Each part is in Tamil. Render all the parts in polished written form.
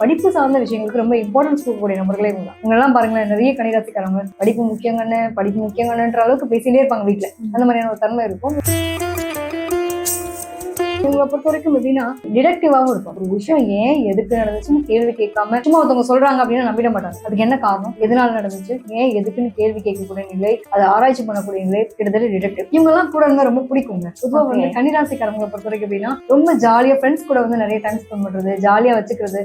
படிப்பு சார்ந்த விஷயங்களுக்கு ரொம்ப இம்பார்ட்டன்ஸ் கொடுக்கக்கூடிய நபர்களே இவங்க தான். இவங்கெல்லாம் பாருங்களேன், நிறைய கணிராசிக்காரங்க படிப்பு முக்கியங்கன்னு படிப்பு முக்கியங்கன்னுன்ற அளவுக்கு பேசிட்டே இருப்பாங்க வீட்டுல. அந்த மாதிரியான ஒரு தன்மை இருக்கும். இவங்களை பொறுத்த வரைக்கும் எப்படின்னா டிடக்டிவாவும் இருக்கும். ஒரு விஷயம் ஏன் எதுக்கு நடந்துச்சுன்னு கேள்வி கேட்காம சும்மா ஒருத்தவங்க சொல்றாங்க அப்படின்னு நம்பிட மாட்டாங்க. அதுக்கு என்ன காரணம், எதனால நடந்துச்சு, ஏன் எதுக்குன்னு கேள்வி கேட்கக்கூடிய நிலை, அதை ஆராய்ச்சி பண்ணக்கூடிய நிலை கிட்டத்தட்ட டிடெக்டிவ். இவங்க எல்லாம் கூட இருந்தா ரொம்ப பிடிக்குங்க. பொதுவாக வந்து கன்னிராசிக்காரங்களை பொறுத்த வரைக்கும் எப்படின்னா ரொம்ப ஜாலியா ஃப்ரெண்ட்ஸ் கூட வந்து நிறைய டைம் ஸ்பெண்ட் பண்றது, ஜாலியா வச்சுக்கிறது.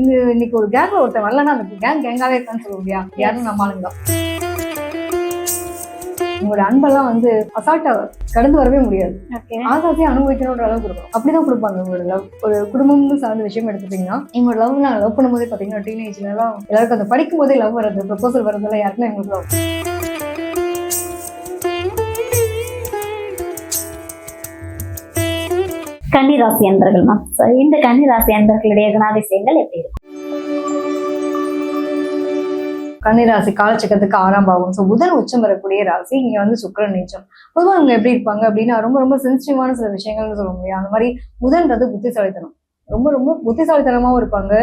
இன்னைக்கு ஒரு கேங்ல ஒருத்தர் வரலன்னா அந்த கேங்காவே இருக்கான்னு சொல்ல முடியா, யாரும் நம்ம ஆளுங்க தான். உங்களோட அன்பெல்லாம் வந்து அசால்ட்டா கடந்து வரவே முடியாது. ஆசாசியா அனுபவிக்கணுன்ற அளவுக்கு இருக்கும். அப்படிதான் கொடுப்பாங்க உங்களோட லவ். ஒரு குடும்பம்னு சார்ந்த விஷயம் எடுத்துட்டீங்கன்னா இவங்களோட லவ் நான் லவ் பண்ணும்போதே பாத்தீங்கன்னா டீனேஜ்ல எல்லாம் எல்லாருக்கும் அந்த படிக்கும் போதே லவ் வர்றது, ப்ரப்போசல் வர்றதுல யாருக்குன்னா எங்களுக்கு லவ். கன்னிராசி அன்பர்கள் மேம், இந்த கன்னிராசி அன்பர்களுடைய குணாதிசயங்கள் எப்படி இருக்கும்? கன்னிராசி காலச்சக்கரத்துக்கு 6ஆம் பாவம். ஸோ புதன் உச்சம் வரக்கூடிய ராசி. இங்க வந்து சுக்கிரன் நீச்சம். பொதுவாக இவங்க எப்படி இருப்பாங்க அப்படின்னா ரொம்ப ரொம்ப சென்சிட்டிவான சில விஷயங்கள்னு சொல்ல முடியும். அந்த மாதிரி புதன்றது புத்திசாலித்தனம். ரொம்ப ரொம்ப புத்திசாலித்தனமாவும் இருப்பாங்க.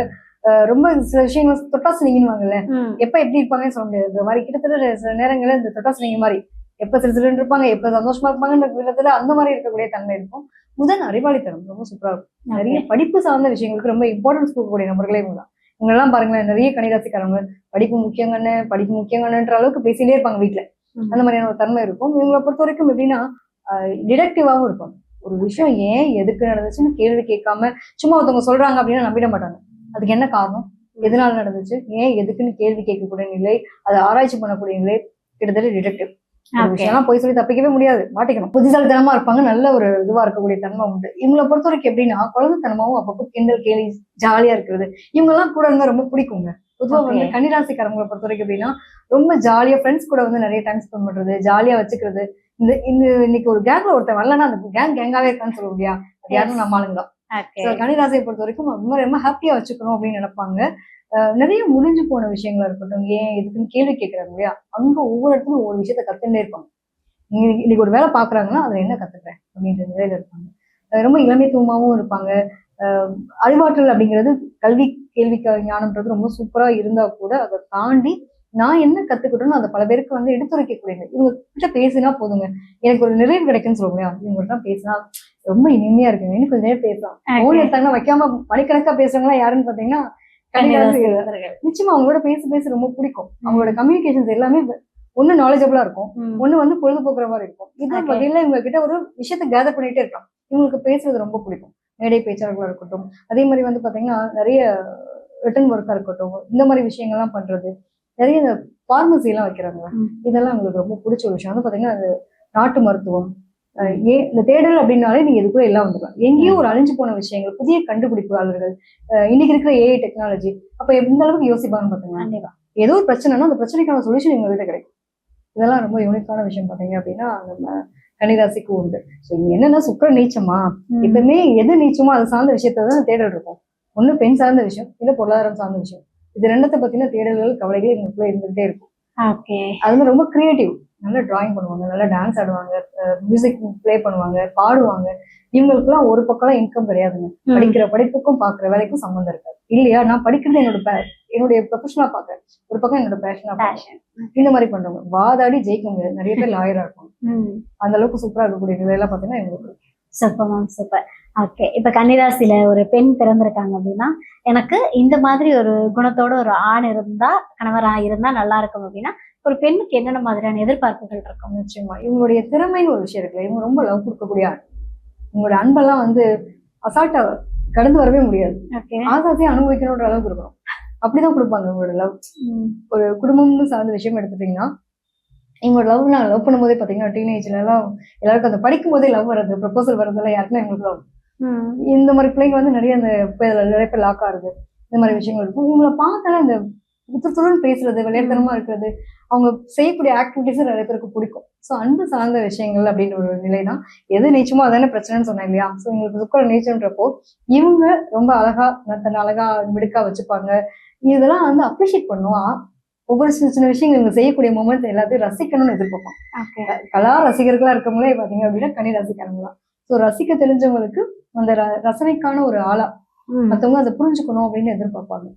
ரொம்ப சில விஷயங்கள் தொட்டாசு நீங்கினுவாங்கல்ல, எப்ப எப்படி இருப்பாங்கன்னு சொல்ல முடியாது. இந்த மாதிரி கிட்டத்தட்ட சில நேரங்களில் இந்த தொட்டாசு நீங்க மாதிரி எப்ப சிறு இருப்பாங்க, எப்ப சந்தோஷமா இருப்பாங்கன்ற விதத்துல அந்த மாதிரி இருக்கக்கூடிய தன்மை இருக்கும். புதன் அறிவாளித்தனம் ரொம்ப சூப்பரா இருக்கும். நிறைய படிப்பு சார்ந்த விஷயங்களுக்கு ரொம்ப இம்பார்ட்டன்ஸ் கொடுக்கக்கூடிய நபர்களே இவங்க தான். இவங்கெல்லாம் பாருங்களேன், நிறைய கணிராசிக்காரங்க படிப்பு முக்கியங்கன்னுன்ற அளவுக்கு பேசிட்டே இருப்பாங்க வீட்டுல. அந்த மாதிரியான ஒரு தன்மை இருக்கும். இவங்களை பொறுத்த வரைக்கும் எப்படின்னா டிடக்டிவாவும் இருப்பாங்க. ஒரு விஷயம் ஏன் எதுக்கு நடந்துச்சுன்னு கேள்வி கேட்காம சும்மா ஒருத்தவங்க சொல்றாங்க அப்படின்னு நம்பிட மாட்டாங்க. அதுக்கு என்ன காரணம், எதனால நடந்துச்சு, ஏன் எதுக்குன்னு கேள்வி கேட்கக்கூடிய நிலை, அதை ஆராய்ச்சி பண்ணக்கூடிய நிலை கிட்டத்தட்ட டிடக்டிவ். விஷயம்லாம் போய் சொல்லி தப்பிக்கவே முடியாது, மாட்டிக்கணும். புத்திசாலித்தனமா இருப்பாங்க. நல்ல ஒரு இதுவா இருக்கக்கூடிய தன்மை உண்டு. இவங்களை பொறுத்த வரைக்கும் எப்படின்னா குழந்தைத்தனமாவும் அப்பப்போ கிண்டல் கேலி ஜாலியா இருக்கிறது. இவங்க எல்லாம் கூட இருந்தா ரொம்ப பிடிக்குங்க. பொதுவாக வந்து கன்னிராசிக்காரங்களை பொறுத்த வரைக்கும் எப்படின்னா ரொம்ப ஜாலியா ஃப்ரெண்ட்ஸ் கூட வந்து நிறைய டைம் ஸ்பெண்ட் பண்றது, ஜாலியா வச்சுக்கிறது. இன்னைக்கு ஒரு கேங்ல ஒருத்தர் வரலன்னா அந்த கேங்காவே இருக்கான்னு சொல்ல முடியா, அது யாரும் நம்ம ஆளுங்க தான். கன்னிராசியை பொறுத்த வரைக்கும் ரொம்ப ரொம்ப ஹாப்பியா வச்சுக்கணும் அப்படின்னு நினைப்பாங்க. நிறைய முடிஞ்சு போன விஷயங்களா இருக்கட்டும், ஏன் இதுக்குன்னு கேள்வி கேட்கறாங்க இல்லையா, அங்க ஒவ்வொரு இடத்துலயும் ஒவ்வொரு விஷயத்த கத்துட்டே இருப்பாங்க. இன்னைக்கு ஒரு வேலை பாக்குறாங்கன்னா அதுல என்ன கத்துக்கிறேன் அப்படின்ற நிலையில இருப்பாங்க. ரொம்ப இளமைத்துவமாவும் இருப்பாங்க. அறிவாற்றல் அப்படிங்கிறது கல்வி கேள்வி ஞானம்ன்றது ரொம்ப சூப்பரா இருந்தா கூட அதை தாண்டி நான் என்ன கத்துக்கிட்டோம்னு அதை பல பேருக்கு வந்து எடுத்துரைக்கக்கூடியது. இவங்க கிட்ட பேசினா போதுங்க, எனக்கு ஒரு நிறைவு கிடைக்குன்னு சொல்ல முடியாது. இவங்ககிட்ட பேசினா ரொம்ப இனிமையா இருக்குங்க, இன்னும் கொஞ்சம் நேரம் பேசலாம். போன் எடுத்தாங்கன்னா வைக்காம மணிக்கணக்கா பேசுறவங்களா யாருன்னு பாத்தீங்கன்னா நிச்சயமா அவங்களோட பேச ரொம்ப பிடிக்கும். அவங்களோட கம்யூனிகேஷன்ஸ் எல்லாமே ஒண்ணு நாலேஜபிளா இருக்கும், ஒண்ணு வந்து பொழுதுபோக்குற மாதிரி இருக்கும். இது வகையில இவங்க கிட்ட ஒரு விஷயத்த கேதர் பண்ணிட்டே இருக்கலாம். இவங்களுக்கு பேசுறது ரொம்ப பிடிக்கும். மேடை பேச்சாளர்களா இருக்கட்டும், அதே மாதிரி வந்து பாத்தீங்கன்னா நிறைய ரிட்டன் ஒர்க்கா இருக்கட்டும், இந்த மாதிரி விஷயங்கள்லாம் பண்றது, நிறைய இந்த பார்மசி எல்லாம் வைக்கிறாங்க. இதெல்லாம் உங்களுக்கு ரொம்ப பிடிச்ச ஒரு விஷயம் வந்து பாத்தீங்கன்னா அது நாட்டு மருத்துவம். இந்த தேடல் அப்படின்னாலே நீங்க இதுக்குள்ள எல்லாம் வந்துடலாம். எங்கேயும் ஒரு அழிஞ்சு போன விஷயங்கள், புதிய கண்டுபிடிப்பாளர்கள், இன்னைக்கு இருக்கிற ஏஐ டெக்னாலஜி, அப்ப எந்த அளவுக்கு யோசிப்பாங்கன்னு பாத்தீங்கன்னா ஏதோ ஒரு பிரச்சனைனா அந்த பிரச்சனைக்கான சொல்யூஷன் எங்க கிட்ட கிடைக்கும். இதெல்லாம் ரொம்ப யூனிக்கான விஷயம் பாத்தீங்க அப்படின்னா நம்ம கன்னிராசிக்கு உண்டு. ஸோ என்னன்னா சுக்கிரன் நீச்சமா, எப்பவுமே எது நீச்சமோ அது சார்ந்த விஷயத்தான் தேடல் இருக்கும். ஒண்ணு பெண் சார்ந்த விஷயம், இல்ல பொருளாதாரம் சார்ந்த விஷயம். இது ரெண்டத்தை பத்தின தேடல்கள் கவலைகள் எங்களுக்குள்ள இருந்துகிட்டே இருக்கும். அது மாதிரி ரொம்ப கிரியேட்டிவ், நல்லா டிராயிங் பண்ணுவாங்க, நல்லா டான்ஸ் ஆடுவாங்க, மியூசிக் பிளே பண்ணுவாங்க, பாடுவாங்க. இவங்களுக்குலாம் ஒரு பக்கம் இன்கம் கிடையாதுங்க. படிக்கிற படிப்புக்கும் பாக்குற வேலைக்கும் சம்மந்தம் இருக்காது இல்லையா. நான் படிக்கிறது என்னுடைய ப்ரொஃபஷனலா பாக்குறேன், ஒரு பக்கம் என்னோட பேஷனா பாக்குறேன். இந்த மாதிரி பண்றவங்க வாதாடி ஜெயிக்க முடியாது. நிறைய பேர் லாயரா இருக்கும். அந்த அளவுக்கு சூப்பரா இருக்கக்கூடிய நிலையெல்லாம் பாத்தீங்கன்னா எங்களுக்கு சூப்பர் மேம், சூப்பர். ஓகே, இப்ப கன்னிராசியில ஒரு பெண் பிறந்திருக்காங்க அப்படின்னா எனக்கு இந்த மாதிரி ஒரு குணத்தோட ஒரு ஆண் இருந்தா, கணவரா இருந்தா நல்லா இருக்கும் அப்படின்னா ஒரு பெண்ணுக்கு என்னென்ன மாதிரியான எதிர்பார்ப்புகள் இருக்கும்? நிச்சயமா இவங்களுடைய திறமைன்னு ஒரு விஷயம் இருக்குல்ல, இவங்க ரொம்ப லவ் கொடுக்கக்கூடிய ஆள். உங்களோட அன்பெல்லாம் வந்து அசால்ட்டா கடந்து வரவே முடியாது. ஆசாசியா அனுபவிக்கணுன்ற அளவுக்கு இருக்கணும். அப்படிதான் கொடுப்பாங்க உங்களோட லவ். ஒரு குடும்பம்னு சார்ந்த விஷயம் எடுத்துட்டீங்கன்னா இவங்களோட லவ் நான் லவ் பண்ணும்போதே பாத்தீங்கன்னா டீனேஜ்ல எல்லாம் எல்லாருக்கும் அந்த படிக்கும் போதே லவ் வர்றது, ப்ரப்போசல் வர்றதுல யாருக்குன்னா எங்களுக்கு லவ். இந்த மாதிரி பிள்ளைங்க வந்து நிறைய அந்த நிறைய பேர் லாக் ஆகுது, இந்த மாதிரி விஷயங்கள் இருக்கும். இவங்களை பார்த்தாலும் இந்த புத்துடன் பேசுறது, விளையாட்டுத்தனமா இருக்கிறது, அவங்க செய்யக்கூடிய ஆக்டிவிட்டிஸ் நிறைய பேருக்கு பிடிக்கும். ஸோ அன்பு சார்ந்த விஷயங்கள் அப்படின்ற ஒரு நிலை தான். எது நீச்சமோ அதான பிரச்சனைன்னு சொன்னேன் இல்லையா. ஸோ இவங்களுக்கு சுக்கர நீச்சன்றப்போ இவங்க ரொம்ப அழகா தன்னை அழகா மிடுக்கா வச்சுப்பாங்க. இதெல்லாம் வந்து அப்ரிஷியேட் பண்ணுவோம். ஒவ்வொரு சின்ன சின்ன விஷயங்கள் இவங்க செய்யக்கூடிய மொமெண்ட் எல்லாத்தையும் ரசிக்கணும்னு எதிர்பார்ப்போம். கலா ரசிகர்களா இருக்கவங்களே பாத்தீங்க அப்படின்னா கனி ரசிக்காரங்களா. ஸோ ரசிக்க தெரிஞ்சவங்களுக்கு அந்த ரசனைக்கான ஒரு ஆளா மத்தவங்க அதை புரிஞ்சுக்கணும் அப்படின்னு எதிர்பார்ப்பாங்க.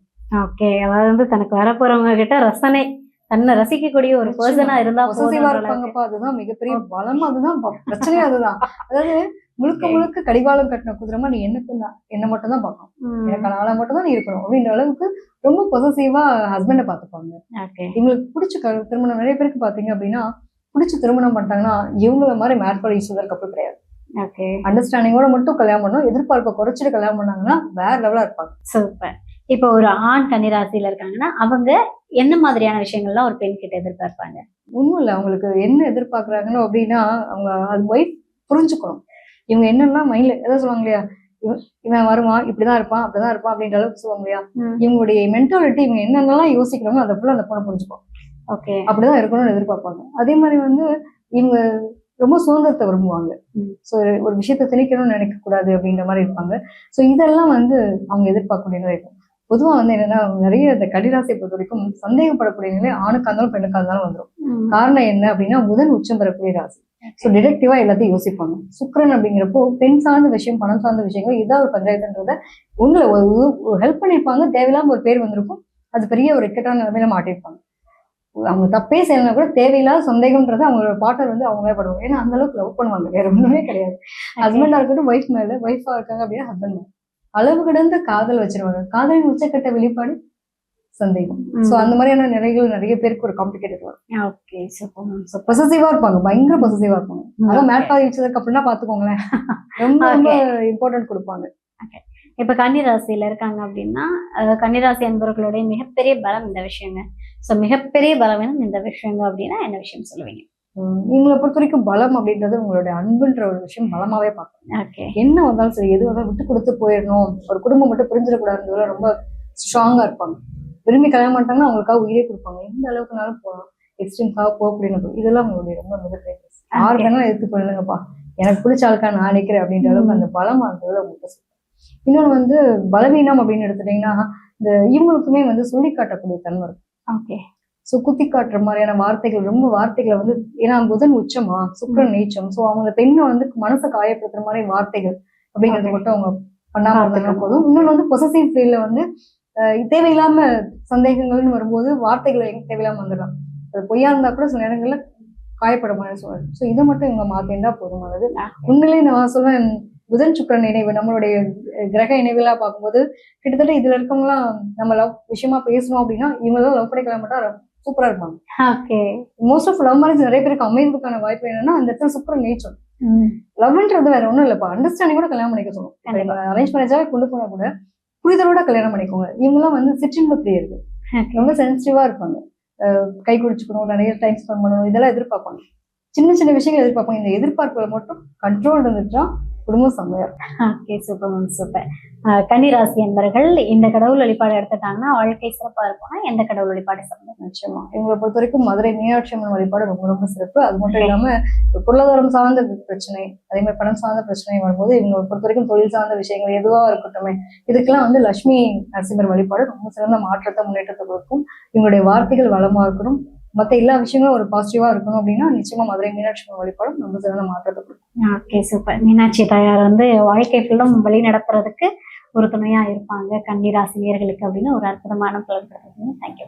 ஓகே. அதாவது வந்து தனக்கு வரப்போறவங்க கிட்ட ரசனை, தன்னை ரசிக்கக்கூடிய ஒரு பர்சனா இருந்தா பொசசிவா இருப்பாங்கப்பா. அதுதான் மிகப்பெரிய பலம். அதுதான் பிரச்சனையே அதுதான். அதாவது முழுக்க முழுக்க கடிவாளம் கட்டின குதிரமா நீ என்ன மட்டும் தான் பார்க்கணும், எனக்கான ஆளா மட்டும் தான் நீ இருக்கணும் அப்படின்ற அளவுக்கு ரொம்ப பொசசிவா ஹஸ்பண்டை பார்த்துப்பாங்க. இவங்களுக்கு பிடிச்ச திருமணம் நிறைய பேருக்கு பாத்தீங்க அப்படின்னா பிடிச்ச திருமணம் பண்ணிட்டாங்கன்னா இவங்கள மாதிரி மேட் ஃபார் ஈச் அதர் கப்பல் கிடையாது. அண்டர்ஸ்டாண்டிங்கோட மட்டும் கல்யாணம் பண்ணணும், எதிர்பார்ப்பை குறைச்சிட்டு கல்யாணம் பண்ணாங்கன்னா வேற லெவலா இருப்பாங்க. சூப்பர். இப்போ ஒரு ஆண் கன்னிராசியில இருக்காங்கன்னா அவங்க என்ன மாதிரியான விஷயங்கள்லாம் ஒரு பெண் கிட்ட எதிர்பார்ப்பாங்க? ஒண்ணும் இல்ல, அவங்களுக்கு என்ன எதிர்பார்க்கறாங்களோ அப்படின்னா அவங்க அது ஒய்ஃப் புரிஞ்சுக்கணும். இவங்க என்னெல்லாம் மைண்ட்ல ஏதாவது சொல்லுவாங்க இல்லையா, இவன் வருவான் இப்படிதான் இருப்பான் அப்படிதான் இருப்பான் அப்படின்ற அளவுக்கு சொல்லுவாங்க இல்லையா, இவங்களுடைய மென்டாலிட்டி இவங்க என்னென்னலாம் யோசிக்கிறாங்களோ அதை ஃபுல்லா அந்த பொண்ணை புரிஞ்சுப்போம். ஓகே, அப்படிதான் இருக்கணும்னு எதிர்பார்ப்பாங்க. அதே மாதிரி வந்து இவங்க ரொம்ப சுதந்திரத்தை விரும்புவாங்க. ஸோ ஒரு விஷயத்த திணிக்கணும்னு நினைக்க கூடாது அப்படின்ற மாதிரி இருப்பாங்க. ஸோ இதெல்லாம் வந்து அவங்க எதிர்பார்க்கக்கூடியதா இருக்கும். பொதுவா வந்து என்னன்னா நிறைய இந்த கன்னிராசியை பொறுத்த வரைக்கும் சந்தேகப்படக்கூடிய நிலை ஆணுக்கா இருந்தாலும் பெண்ணுக்கா இருந்தாலும் வந்துடும். காரணம் என்ன அப்படின்னா புதன் உச்சம் பெறக்கூடிய ராசி. ஸோ டிடெக்டிவா எல்லாத்தையும் யோசிப்பாங்க. சுக்கிரன் அப்படிங்கிறப்போ பெண் சார்ந்த விஷயம், பணம் சார்ந்த விஷயங்கள், ஏதாவது ஒரு பஞ்சாயத்துன்றத உங்களை ஒரு ஹெல்ப் பண்ணியிருப்பாங்க. தேவையில்லாம ஒரு பேர் வந்திருக்கும், அது பெரிய ஒரு இக்கட்டான நிலைமையில மாட்டிருப்பாங்க. அவங்க தப்பே செய்யலாம் கூட தேவையில்லாத சந்தேகம்ன்றது அவங்களோட பார்ட்னர் வந்து அவங்க மேற்படுவாங்க. ஏன்னா அந்த அளவுக்கு லவ் பண்ணுவாங்க, வேற ஒண்ணுமே கிடையாது. ஹஸ்பண்டா இருக்கட்டும், ஒய்ஃப் மேல, ஒய்ஃபா இருக்காங்க அப்படின்னா ஹஸ்பண்ட் மேல அளவு கடந்த காதல் வச்சிருவாங்க. காதலின் உச்சக்கட்ட வெளிப்பாடு சந்தேகம். சோ அந்த மாதிரியான நிலைகள் நிறைய பேருக்கு ஒரு காம்ப்ளிகேட்டட் வரும். பொசசிவா இருப்பாங்க, பயங்கர பொசசிவா இருப்பாங்க. அதான் மேட் ஃபார் ஈச் அதர் அப்படின்னா பாத்துக்கோங்களேன், ரொம்ப ரொம்ப இம்பார்ட்டன்ட் கொடுப்பாங்க. இப்ப கன்னிராசியில இருக்காங்க அப்படின்னா கன்னிராசி அன்பர்களுடைய மிகப்பெரிய பலம் இந்த விஷயங்க. சோ மிகப்பெரிய பலம் இந்த விஷயங்க அப்படின்னா என்ன விஷயம் சொல்லுவீங்க? இவங்களை பொறுத்த வரைக்கும் பலம் அப்படின்றது உங்களுடைய அன்புன்ற ஒரு விஷயம் பலமாவே பார்க்கணும். என்ன வந்தாலும் சரி, எது வந்தாலும் விட்டு கொடுத்து போயிடணும், ஒரு குடும்பம் மட்டும் பிரிஞ்சிடக்கூடாதுன்றதுல ரொம்ப ஸ்ட்ராங்கா இருப்பாங்க. விரும்பி கல்யாணம் பண்ணிட்டாங்கன்னா அவங்களுக்காக உயிரே கொடுப்பாங்க. எந்த அளவுக்குனாலும் போகலாம், எக்ஸ்ட்ரீம்காக போகக்கூடிய இதெல்லாம் உங்களுடைய ரொம்ப மிகப்பெரிய யாரு வேணாலும் எடுத்து போயிடுங்கப்பா, எனக்கு பிடிச்ச ஆளுக்கா நான் நினைக்கிறேன் அப்படின்ற அளவுக்கு அந்த பலம் இருந்தது உங்களுக்கு. இன்னொன்று வந்து பலவீனம் அப்படின்னு எடுத்துட்டீங்கன்னா இந்த இவங்களுக்குமே வந்து சொல்லி காட்டக்கூடிய தன்மை இருக்கும். ஸோ குத்தி காட்டுற மாதிரியான வார்த்தைகள், ரொம்ப வார்த்தைகளை வந்து, ஏன்னா புதன் உச்சமா சுக்கிரன் நீச்சம். ஸோ அவங்க பெண்ணை வந்து மனசை காயப்படுத்துற மாதிரி வார்த்தைகள் அப்படிங்கிறது மட்டும் அவங்க பண்ணாம இருந்தாங்க போதும். இன்னொன்று வந்து பொசசிவ் ஃபீல்ட்ல வந்து தேவையில்லாம சந்தேகங்கள்னு வரும்போது வார்த்தைகளை தேவையில்லாம வந்துடலாம். அது பொய்யா இருந்தா கூட சில நேரங்கள்ல காயப்பட மாதிரி சொல்லுவாங்க. ஸோ இதை மட்டும் இவங்க மாத்திருந்தா போதுமானது. உண்மையிலேயே நான் சொல்வேன், புதன் சுக்கிரன் இணைவு நம்மளுடைய கிரக இணைவுலாம் பார்க்கும்போது கிட்டத்தட்ட இதுல இருக்கவங்கலாம் நம்ம லவ் விஷயமா பேசணும் அப்படின்னா இவங்களாம் லவ் பண்ணி கிளம்பிட்டா சூப்பரா இருப்பாங்க. மோஸ்ட் ஆஃப் லவ் மேரேஜ் நிறைய பேருக்கு அமைவதற்கான வாய்ப்பு என்னன்னா அந்த இடத்துல சுக்கிரன் நீச்சம். லவ்ன்றது வேற ஒண்ணும் இல்லப்பா, அண்டர்ஸ்டாண்டிங் கூட கல்யாணம் பண்ணிக்க சொல்லுவோம். அரேஞ்ச் மேரேஜாவே கொண்டு போனா கூட புரிதலோட கல்யாணம் பண்ணிக்கோங்க. இவங்கெல்லாம் வந்து சிற்றின்ப பிரியர்கள், ரொம்ப சென்சிட்டிவா இருப்பாங்க. கை குடிச்சுக்கணும், நிறைய டைம் ஸ்பெண்ட் பண்ணணும், இதெல்லாம் எதிர்பார்ப்பாங்க. சின்ன சின்ன விஷயங்கள் எதிர்பார்ப்பாங்க. இந்த எதிர்பார்ப்புகளை மட்டும் கண்ட்ரோல் இருந்துட்டா குடும்பம் செம்மையா இருக்கும். சூப்பர். கன்னிராசி என்பர்கள் இந்த கடவுள் வழிபாடு எடுத்துட்டாங்கன்னா வாழ்க்கை சிறப்பா இருக்கும்னா எந்த கடவுள் வழிபாடு சிறந்தது? நிச்சயமா இவங்களை பொறுத்த வரைக்கும் மதுரை மீனாட்சி அம்மன் வழிபாடு ரொம்ப ரொம்ப சிறப்பு. அது மட்டும் இல்லாம பொருளாதாரம் சார்ந்த பிரச்சனை, அதே மாதிரி பணம் சார்ந்த பிரச்சனை வரும்போது இவங்களை பொறுத்த வரைக்கும் தொழில் சார்ந்த விஷயங்கள் எதுவா இருக்கட்டுமே இதுக்கெல்லாம் வந்து லட்சுமி நரசிம்மர் வழிபாடு ரொம்ப சிறந்த மாற்றத்தை முன்னேற்றத்தை கொடுக்கும். இவங்களுடைய வார்த்தைகள் வளமா இருக்கணும், மற்ற எல்லா விஷயங்களும் ஒரு பாசிட்டிவா இருக்கணும் அப்படின்னா நிச்சயமா மதுரை மீனாட்சி அம்மன் வழிபாடும் ரொம்ப சிறந்த மாற்றத்தை கொடுக்கும். சூப்பர். மீனாட்சி தாயார் வந்து வாழ்க்கை ஃபுல்லும் வழி நடத்துறதுக்கு ஒரு துணையா இருப்பாங்க கன்னிராசி நேயர்களுக்கு அப்படின்னு ஒரு அற்புதமான பலன். தேங்க்யூ.